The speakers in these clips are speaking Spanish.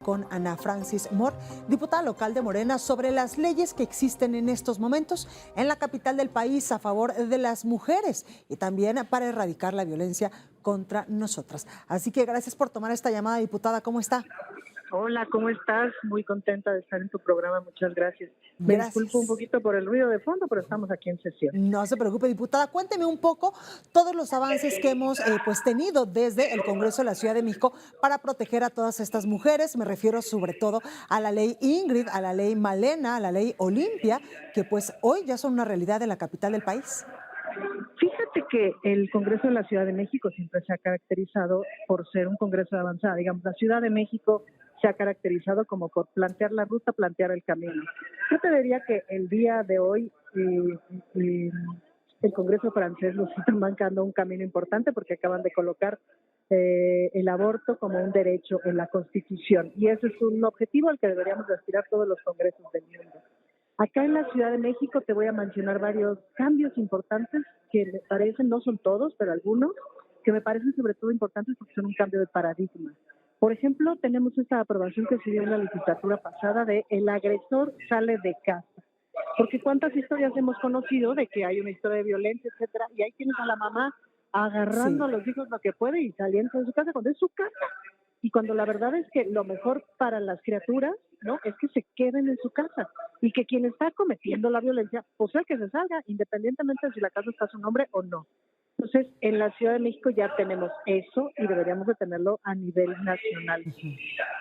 Con Ana Francis Moore, diputada local de Morena, sobre las leyes que existen en estos momentos en la capital del país a favor de las mujeres y también para erradicar la violencia contra nosotras. Así que gracias por tomar esta llamada, diputada. ¿Cómo está? Hola, ¿cómo estás? Muy contenta de estar en tu programa, muchas gracias. Me disculpo un Gracias. poquito por el ruido de fondo, pero estamos aquí en sesión. No se preocupe, diputada. Cuénteme un poco todos los avances que hemos tenido desde el Congreso de la Ciudad de México para proteger a todas estas mujeres. Me refiero sobre todo a la ley Ingrid, a la ley Malena, a la ley Olimpia, que pues hoy ya son una realidad en la capital del país. Fíjate que el Congreso de la Ciudad de México siempre se ha caracterizado por ser un Congreso de avanzada. Digamos, la Ciudad de México se ha caracterizado como por plantear la ruta, plantear el camino. Yo te diría que el día de hoy el Congreso francés nos está marcando un camino importante porque acaban de colocar el aborto como un derecho en la Constitución. Y ese es un objetivo al que deberíamos aspirar todos los congresos del mundo. Acá en la Ciudad de México te voy a mencionar varios cambios importantes que me parecen, no son todos, pero algunos, que me parecen sobre todo importantes porque son un cambio de paradigma. Por ejemplo, tenemos esta aprobación que se dio en la legislatura pasada de el agresor sale de casa. Porque cuántas historias hemos conocido de que hay una historia de violencia, etcétera, y ahí tienes a la mamá agarrando Sí. a los hijos lo que puede y saliendo de su casa cuando es su casa. Y cuando la verdad es que lo mejor para las criaturas, ¿no?, es que se queden en su casa y que quien está cometiendo la violencia, pues sea que se salga, independientemente de si la casa está a su nombre o no. Entonces, en la Ciudad de México ya tenemos eso y deberíamos de tenerlo a nivel nacional.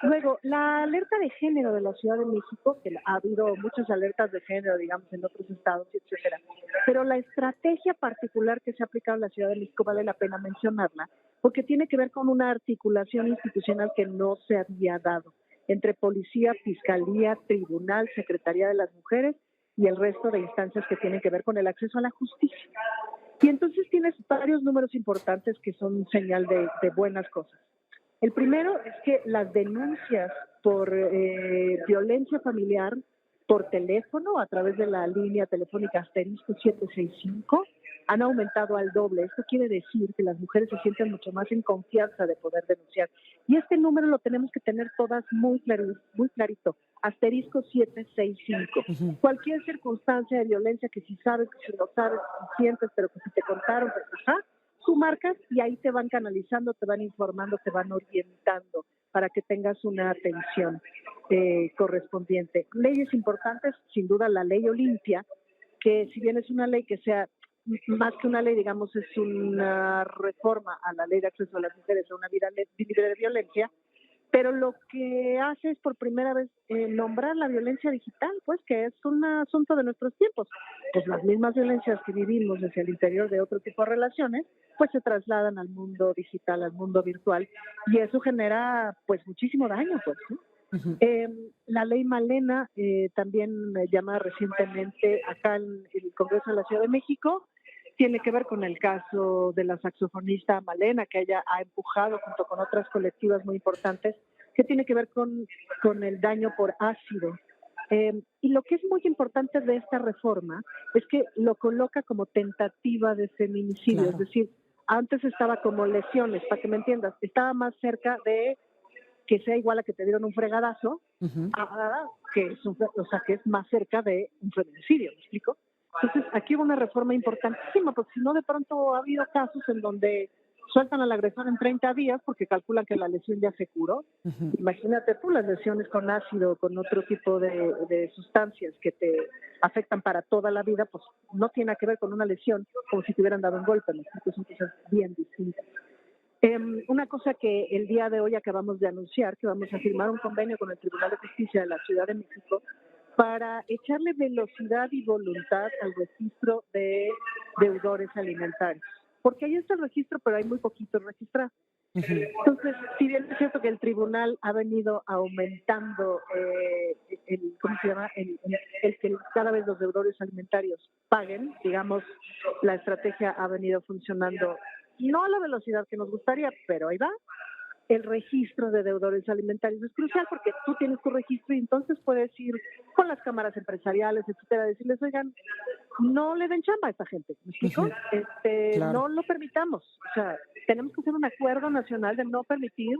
Luego, la alerta de género de la Ciudad de México, que ha habido muchas alertas de género, digamos, en otros estados, etcétera, pero la estrategia particular que se ha aplicado en la Ciudad de México vale la pena mencionarla, porque tiene que ver con una articulación institucional que no se había dado entre policía, fiscalía, tribunal, secretaría de las mujeres y el resto de instancias que tienen que ver con el acceso a la justicia. Y entonces tienes varios números importantes que son señal de buenas cosas. El primero es que las denuncias por violencia familiar por teléfono a través de la línea telefónica asterisco 765 han aumentado al doble. Esto quiere decir que las mujeres se sienten mucho más en confianza de poder denunciar. Y este número lo tenemos que tener todas muy clarito. Asterisco 765. Ujú. Cualquier circunstancia de violencia que si sabes, que si no sabes, que si sientes, pero que si te contaron, pues, tú marcas y ahí te van canalizando, te van informando, te van orientando para que tengas una atención correspondiente. Leyes importantes, sin duda la ley Olimpia, que si bien es una ley que sea más que una ley, digamos, es una reforma a la ley de acceso a las mujeres a una vida libre de violencia, pero lo que hace es por primera vez nombrar la violencia digital, pues que es un asunto de nuestros tiempos. Pues las mismas violencias que vivimos desde el interior de otro tipo de relaciones, pues se trasladan al mundo digital, al mundo virtual, y eso genera pues muchísimo daño, pues, ¿no? Ujú. La ley Malena, también llamada recientemente acá en el Congreso de la Ciudad de México, tiene que ver con el caso de la saxofonista Malena, que ella ha empujado junto con otras colectivas muy importantes, que tiene que ver con el daño por ácido. Y lo que es muy importante de esta reforma es que lo coloca como tentativa de feminicidio, es Claro. decir, antes estaba como lesiones, para que me entiendas, estaba más cerca de que sea igual a que te dieron un fregadazo, Ujú. que es o sea, que es más cerca de un feminicidio, ¿me explico? Entonces, aquí hubo una reforma importantísima, porque si no, de pronto ha habido casos en donde sueltan al agresor en 30 días porque calculan que la lesión ya se curó. Ujú. Imagínate tú las lesiones con ácido, con otro tipo de sustancias que te afectan para toda la vida, pues no tiene que ver con una lesión como si te hubieran dado un golpe, ¿no? Son cosas bien distintas. Una cosa que el día de hoy acabamos de anunciar, que vamos a firmar un convenio con el Tribunal de Justicia de la Ciudad de México para echarle velocidad y voluntad al registro de deudores alimentarios. Porque ahí está el registro, pero hay muy poquitos registrados. Ujú. Entonces, si bien es cierto que el tribunal ha venido aumentando ¿cómo se llama? El que cada vez los deudores alimentarios paguen, digamos, la estrategia ha venido funcionando no a la velocidad que nos gustaría, pero ahí va. El registro de deudores alimentarios es crucial porque tú tienes tu registro y entonces puedes ir con las cámaras empresariales, etcétera, decirles, oigan, no le den chamba a esta gente, ¿me explico? Ujú. Claro. No lo permitamos, o sea, tenemos que hacer un acuerdo nacional de no permitir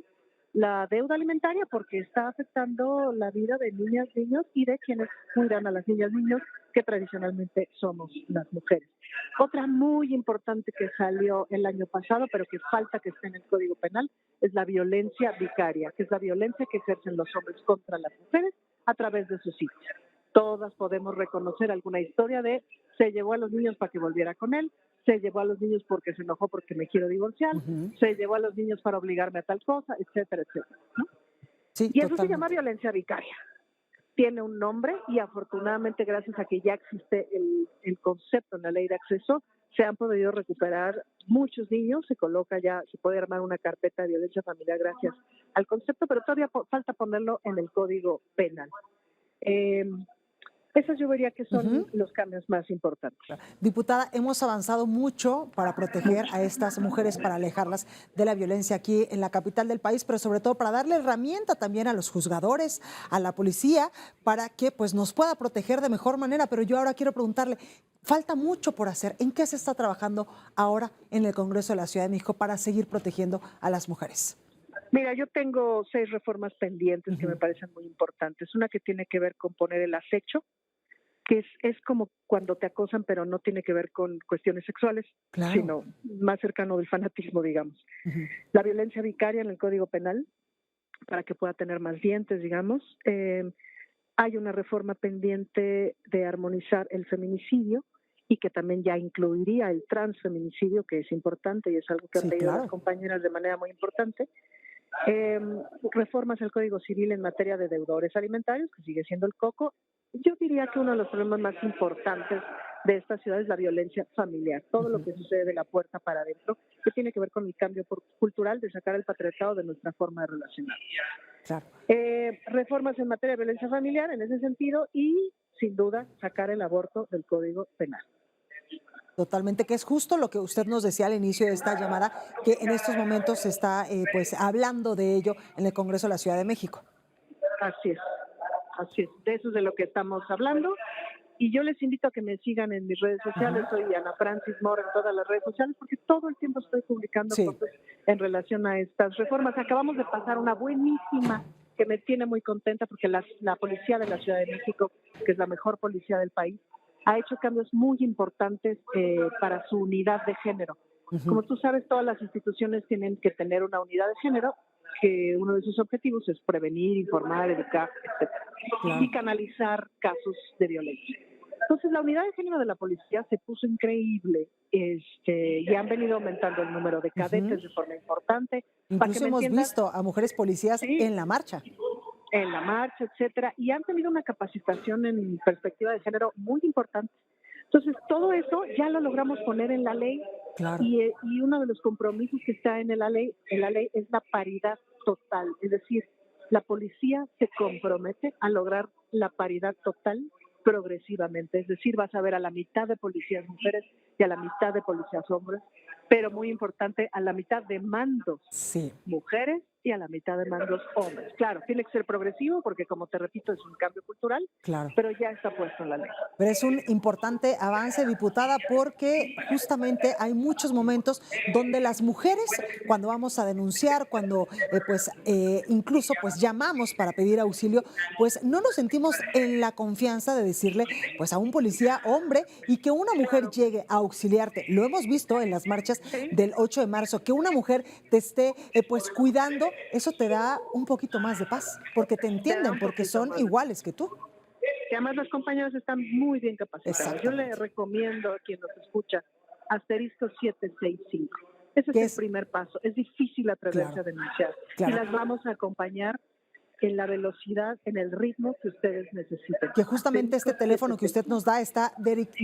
la deuda alimentaria porque está afectando la vida de niñas, niños y de quienes cuidan a las niñas, niños, que tradicionalmente somos las mujeres. Otra muy importante que salió el año pasado, pero que falta que esté en el Código Penal, es la violencia vicaria, que es la violencia que ejercen los hombres contra las mujeres a través de sus hijos. Todas podemos reconocer alguna historia de se llevó a los niños para que volviera con él, se llevó a los niños porque se enojó porque me quiero divorciar, Ujú. se llevó a los niños para obligarme a tal cosa, etcétera, etcétera, ¿no? Sí, Y eso se llama totalmente. violencia vicaria. Tiene un nombre y afortunadamente gracias a que ya existe el concepto en la ley de acceso, se han podido recuperar muchos niños, se coloca ya, se puede armar una carpeta de violencia familiar gracias al concepto, pero todavía falta ponerlo en el Código Penal. Eh, Esos yo vería que son Ujú. los cambios más importantes. Diputada, hemos avanzado mucho para proteger Mucho. a estas mujeres, para alejarlas de la violencia aquí en la capital del país, pero sobre todo para darle herramienta también a los juzgadores, a la policía, para que pues nos pueda proteger de mejor manera. Pero yo ahora quiero preguntarle, falta mucho por hacer. ¿En qué se está trabajando ahora en el Congreso de la Ciudad de México para seguir protegiendo a las mujeres? Mira, yo tengo 6 reformas pendientes que me Ujú. parecen muy importantes. Una que tiene que ver con poner el acecho, que es como cuando te acosan, pero no tiene que ver con cuestiones sexuales, Claro. sino más cercano del fanatismo, digamos. Ujú. La violencia vicaria en el Código Penal, para que pueda tener más dientes, digamos. Hay una reforma pendiente de armonizar el feminicidio y que también ya incluiría el transfeminicidio, que es importante y es algo que han Sí, pedido las claro. compañeras de manera muy importante. Eh, Reformas al Código Civil en materia de deudores alimentarios, que sigue siendo el coco. Yo diría que uno de los problemas más importantes de esta ciudad es la violencia familiar, todo lo Ujú. que sucede de la puerta para adentro, que tiene que ver con el cambio cultural de sacar el patriarcado de nuestra forma de relacionar. Claro. Reformas en materia de violencia familiar en ese sentido y, sin duda, sacar el aborto del Código Penal. Totalmente, que es justo lo que usted nos decía al inicio de esta llamada, que en estos momentos se está pues hablando de ello en el Congreso de la Ciudad de México. Así es, así es. De eso es de lo que estamos hablando. Y yo les invito a que me sigan en mis redes sociales. Ujú. Soy Ana Francis Mora en todas las redes sociales porque todo el tiempo estoy publicando Sí, cosas en relación a estas reformas. Acabamos de pasar una buenísima que me tiene muy contenta porque la policía de la Ciudad de México, que es la mejor policía del país, ha hecho cambios muy importantes para su unidad de género. ujú, Como tú sabes, todas las instituciones tienen que tener una unidad de género, que uno de sus objetivos es prevenir, informar, educar, etcétera, y claro. canalizar casos de violencia. Entonces, la unidad de género de la policía se puso increíble y han venido aumentando el número de Ujú. cadetes de forma importante. Para que Incluso me hemos entiendas, visto a mujeres policías sí, en la marcha. en la marcha, etcétera, y han tenido una capacitación en perspectiva de género muy importante. Entonces, todo eso ya lo logramos poner en la ley Claro. y uno de los compromisos que está en la ley es la paridad total, es decir, la policía se compromete a lograr la paridad total progresivamente, es decir, vas a ver a la mitad de policías mujeres y a la mitad de policías hombres, pero muy importante, a la mitad de mandos Sí. mujeres y a la mitad de mandos hombres. Claro, tiene que ser progresivo porque, como te repito, es un cambio cultural, Claro. pero ya está puesto en la ley. Pero es un importante avance, diputada, porque justamente hay muchos momentos donde las mujeres, cuando vamos a denunciar, cuando incluso pues llamamos para pedir auxilio, pues no nos sentimos en la confianza de decirle pues a un policía hombre y que una mujer Claro, llegue a auxiliarte. Lo hemos visto en las marchas sí, del 8 de marzo, que una mujer te esté pues cuidando, eso te da un poquito más de paz, porque te te da entienden, un porque poquito son más. iguales que tú. Y además las compañeras están muy bien capacitadas. Yo le Exactamente. recomiendo a quien nos escucha asterisco 765. Ese es Que el es, primer paso. Es difícil atreverse claro, a denunciar y claro, las vamos a acompañar en la velocidad, en el ritmo que ustedes necesiten. que justamente Asterisco este teléfono que usted 765. nos da está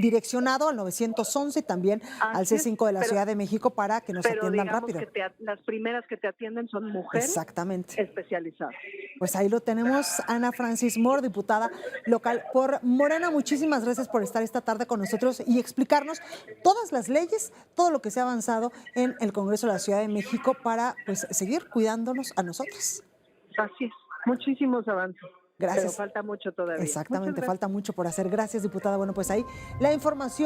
direccionado al 911 y también al Así es, C5 de la Ciudad de México para que nos pero atiendan digamos rápido. que las primeras que te atienden son mujeres Exactamente. especializadas. Pues ahí lo tenemos, Ana Francis Moore, diputada local por Morena. Muchísimas gracias por estar esta tarde con nosotros y explicarnos todas las leyes, todo lo que se ha avanzado en el Congreso de la Ciudad de México para pues seguir cuidándonos a nosotras. Así es, muchísimos avances, pero Gracias. falta mucho todavía. Muchas Exactamente, gracias. falta mucho por hacer. Gracias, diputada. Bueno, pues ahí la información.